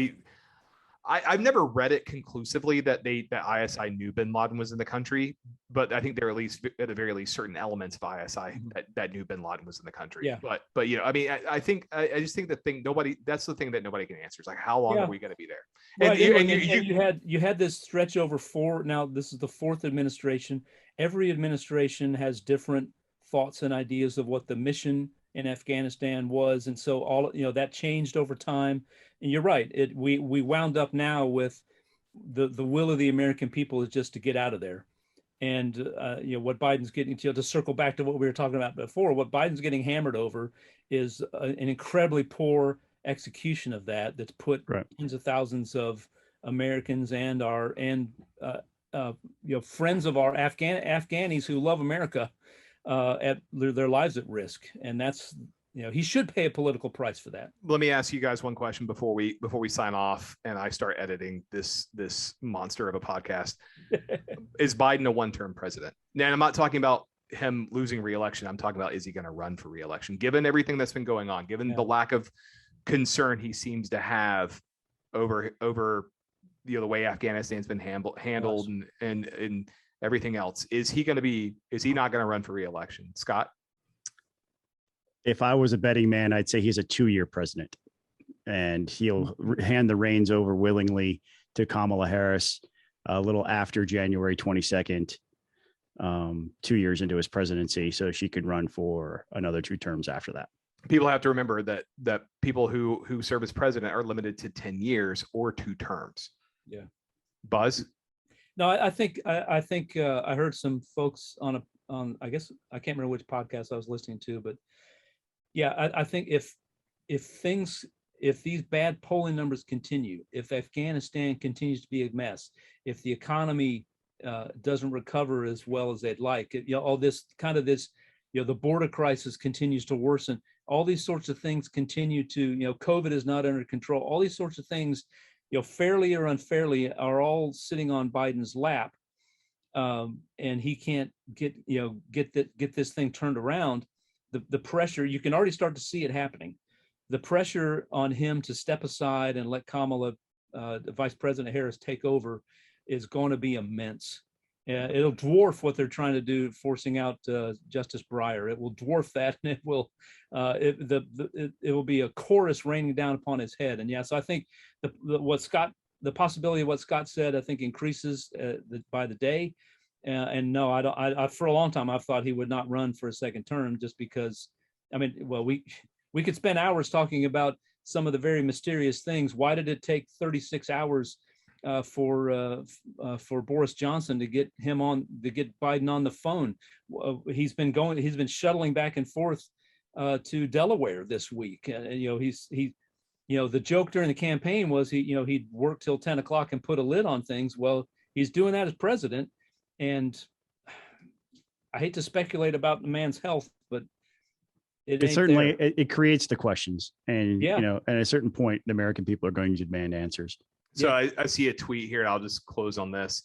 I've never read it conclusively that ISI knew bin Laden was in the country, but I think there are at the very least certain elements of ISI that knew bin Laden was in the country. Yeah. But I mean, I just think that's the thing that nobody can answer. Is like, how long are we going to be there? Right. And you had this stretch over now this is the fourth administration. Every administration has different thoughts and ideas of what the mission in Afghanistan was. And so all, that changed over time. And you're right. We wound up now with the will of the American people is just to get out of there. And, what Biden's getting to circle back to what we were talking about before, what Biden's getting hammered over is an incredibly poor execution of that's put tens of thousands of Americans and friends of our Afghanis who love America at their lives at risk. And that's, he should pay a political price for that. Let me ask you guys one question before we sign off and I start editing this monster of a podcast. Is Biden a one-term president? Now, I'm not talking about him losing re-election. I'm talking about, is he going to run for re-election? Given everything that's been going on, given the lack of concern he seems to have over the way Afghanistan's been handled and everything else, is he not going to run for re-election? Scott? If I was a betting man, I'd say he's a 2-year president, and he'll hand the reins over willingly to Kamala Harris a little after January 22nd, 2 years into his presidency, so she could run for another 2 terms after that. People have to remember that people who serve as president are limited to 10 years or 2 terms. Yeah. Buzz? No, I think I heard some folks on I guess I can't remember which podcast I was listening to, but yeah, I think if these bad polling numbers continue, if Afghanistan continues to be a mess, if the economy doesn't recover as well as they'd like, all this the border crisis continues to worsen, all these sorts of things continue to, COVID is not under control, all these sorts of things, fairly or unfairly, are all sitting on Biden's lap, and he can't get this thing turned around. The pressure, you can already start to see it happening. The pressure on him to step aside and let Kamala, Vice President Harris, take over is going to be immense. It'll dwarf what they're trying to do, forcing out Justice Breyer. It will dwarf that, and it will be a chorus raining down upon his head. And so I think the possibility of what Scott said, I think, increases by the day. And no, I for a long time I've thought he would not run for a second term, just because, we could spend hours talking about some of the very mysterious things. Why did it take 36 hours for Boris Johnson to get Biden on the phone? He's been shuttling back and forth to Delaware this week. The joke during the campaign was he'd work till 10 o'clock and put a lid on things. Well, he's doing that as president, and I hate to speculate about the man's health, but it certainly it creates the questions, and at a certain point, the American people are going to demand answers. So I see a tweet here, and I'll just close on this.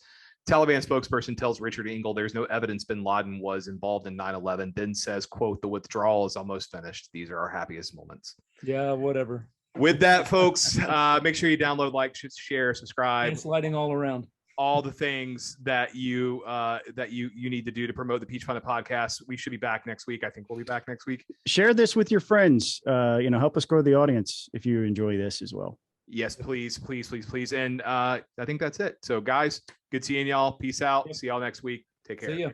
Taliban spokesperson tells Richard Engel there's no evidence bin Laden was involved in 9/11. Then says, quote, "The withdrawal is almost finished. These are our happiest moments." Yeah, whatever. With that, folks, make sure you download, like, share, subscribe. It's lighting all around. All the things that you need to do to promote the Peach Pundit Podcast. We should be back next week. I think we'll be back next week. Share this with your friends. Help us grow the audience if you enjoy this as well. Yes, please. And I think that's it. So, guys, good seeing y'all. Peace out. See y'all next week. Take care. See ya.